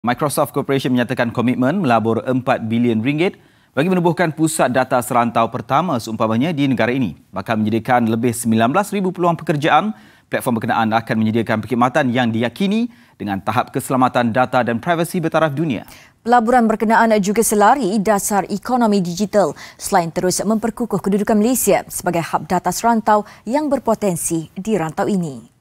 Microsoft Corporation menyatakan komitmen melabur 4 bilion ringgit bagi menubuhkan pusat data serantau pertama seumpamanya di negara ini. Bakal menyediakan lebih 19,000 peluang pekerjaan. Platform berkenaan akan menyediakan perkhidmatan yang diyakini dengan tahap keselamatan data dan privasi bertaraf dunia. Pelaburan berkenaan juga selari dasar ekonomi digital selain terus memperkukuh kedudukan Malaysia sebagai hub data serantau yang berpotensi di rantau ini.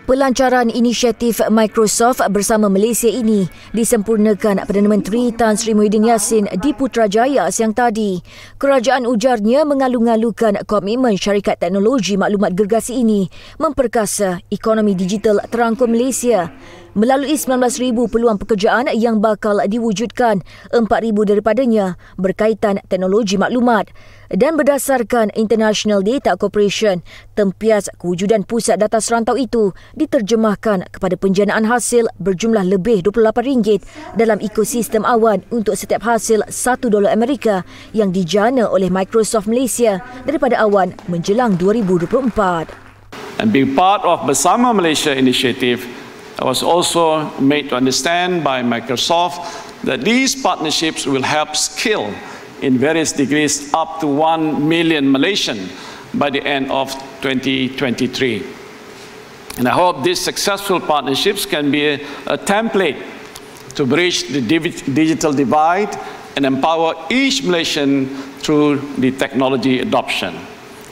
Pelancaran inisiatif Microsoft bersama Malaysia ini disempurnakan Perdana Menteri Tan Sri Muhyiddin Yassin di Putrajaya siang tadi. Kerajaan ujarnya mengalu-ngalukan komitmen syarikat teknologi maklumat gergasi ini memperkasa ekonomi digital terangkum Malaysia. Melalui 19,000 peluang pekerjaan yang bakal diwujudkan, 4,000 daripadanya berkaitan teknologi maklumat. Dan berdasarkan International Data Corporation, tempias kewujudan pusat data serantau itu diterjemahkan kepada penjanaan hasil berjumlah lebih RM28 dalam ekosistem awan untuk setiap hasil $1 Amerika yang dijana oleh Microsoft Malaysia daripada awan menjelang 2024. And being part of Bersama Malaysia initiative, I was also made to understand by Microsoft that these partnerships will help skill in various degrees up to 1 million Malaysian by the end of 2023. And I hope these successful partnerships can be a template to bridge the digital divide and empower each Malaysian through the technology adoption.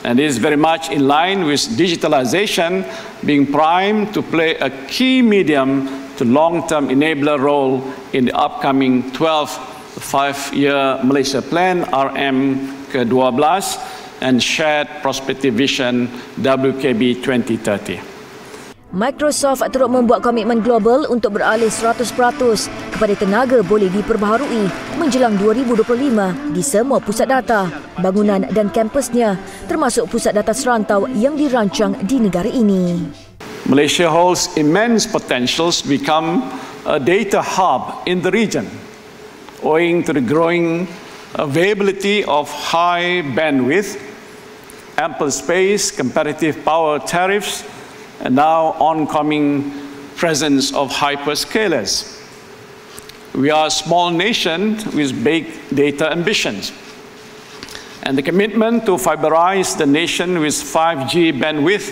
And this is very much in line with digitalization being primed to play a key medium to long-term enabler role in the upcoming 12 5-year Malaysia Plan RM ke-12 and Shared Prospective Vision WKB 2030. Microsoft turut membuat komitmen global untuk beralih 100% kepada tenaga boleh diperbaharui menjelang 2025 di semua pusat data, bangunan dan kampusnya, termasuk pusat data serantau yang dirancang di negara ini. Malaysia holds immense potentials to become a data hub in the region, owing to the growing availability of high bandwidth, ample space, competitive power tariffs, and now oncoming presence of hyperscalers. We are a small nation with big data ambitions. And the commitment to fiberize the nation with 5G bandwidth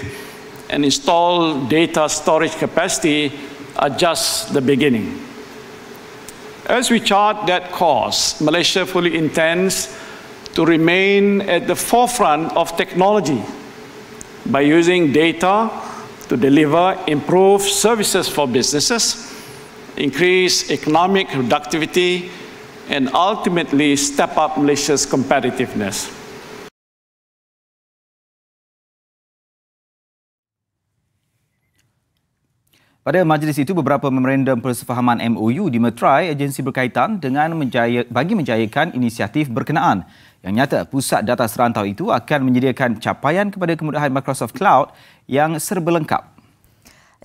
and install data storage capacity are just the beginning. As we chart that course, Malaysia fully intends to remain at the forefront of technology by using data to deliver improved services for businesses, increase economic productivity, and ultimately step up Malaysia's competitiveness. Pada majlis itu, beberapa memorandum persefahaman MOU dimeterai agensi berkaitan dengan bagi menjayakan inisiatif berkenaan. Yang nyata, pusat data serantau itu akan menyediakan capaian kepada kemudahan Microsoft Cloud yang serba lengkap.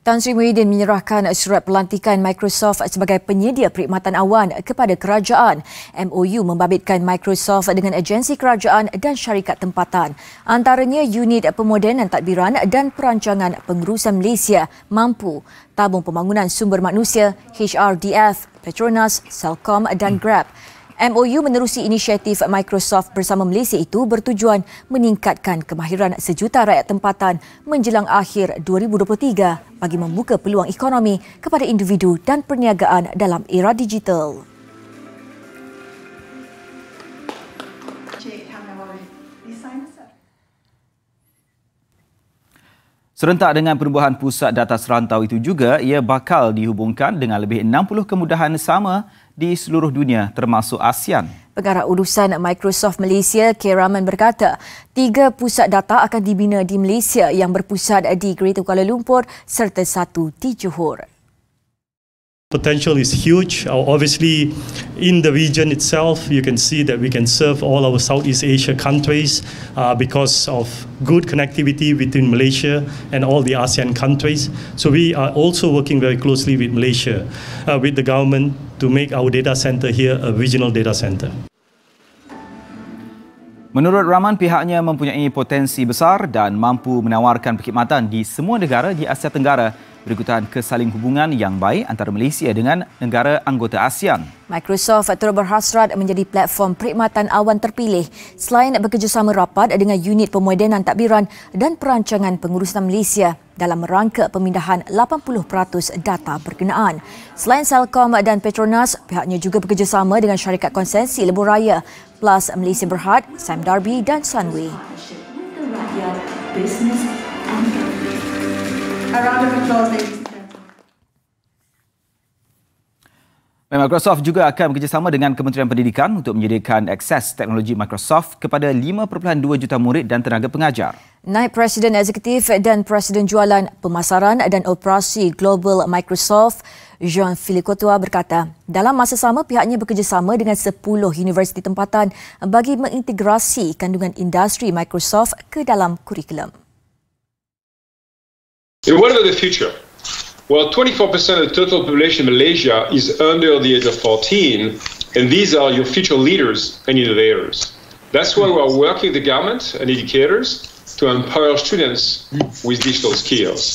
Tan Sri Muhyiddin menyerahkan surat pelantikan Microsoft sebagai penyedia perkhidmatan awan kepada kerajaan. MOU membabitkan Microsoft dengan agensi kerajaan dan syarikat tempatan. Antaranya Unit Pemodenan Tadbiran dan Perancangan Pengurusan Malaysia Mampu, Tabung Pembangunan Sumber Manusia, HRDF, Petronas, Celcom dan Grab. MOU menerusi inisiatif Microsoft bersama Malaysia itu bertujuan meningkatkan kemahiran sejuta rakyat tempatan menjelang akhir 2023 bagi membuka peluang ekonomi kepada individu dan perniagaan dalam era digital. Serentak dengan penubuhan pusat data serantau itu juga, ia bakal dihubungkan dengan lebih 60 kemudahan sama di seluruh dunia termasuk ASEAN. Pengarah urusan Microsoft Malaysia, K. Rahman berkata, 3 pusat data akan dibina di Malaysia yang berpusat di Greater Kuala Lumpur serta 1 di Johor. Potential is huge. Obviously, in the region itself, you can see that we can serve all our Southeast Asia countries because of good connectivity between Malaysia and all the ASEAN countries. So we are also working very closely with Malaysia, with the government to make our data center here a regional data center. Menurut Rahman, pihaknya mempunyai potensi besar dan mampu menawarkan perkhidmatan di semua negara di Asia Tenggara berikutan kesaling hubungan yang baik antara Malaysia dengan negara anggota ASEAN. Microsoft turut berhasrat menjadi platform perkhidmatan awan terpilih selain bekerjasama rapat dengan unit pemodenan tadbiran dan perancangan pengurusan Malaysia dalam rangka pemindahan 80% data berkenaan. Selain Celcom dan Petronas, pihaknya juga bekerjasama dengan syarikat konsensi lebuh raya Plus Malaysia Berhad, Sime Darby dan Sunway. Microsoft juga akan bekerjasama dengan Kementerian Pendidikan untuk menyediakan akses teknologi Microsoft kepada 5.2 juta murid dan tenaga pengajar. Naib Presiden Eksekutif dan Presiden Jualan Pemasaran dan Operasi Global Microsoft, Jean-Philippe Couture berkata, dalam masa sama pihaknya bekerjasama dengan 10 universiti tempatan bagi mengintegrasi kandungan industri Microsoft ke dalam kurikulum. What about the future? Well, 24% of the total population in Malaysia is under the age of 14, and these are your future leaders and innovators. That's why we are working with the government and educators to empower students with digital skills.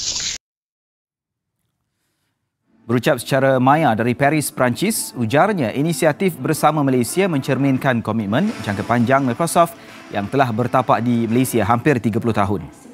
Berucap secara maya dari Paris, Perancis, ujarnya inisiatif bersama Malaysia mencerminkan komitmen jangka panjang Microsoft yang telah bertapak di Malaysia hampir 30 tahun.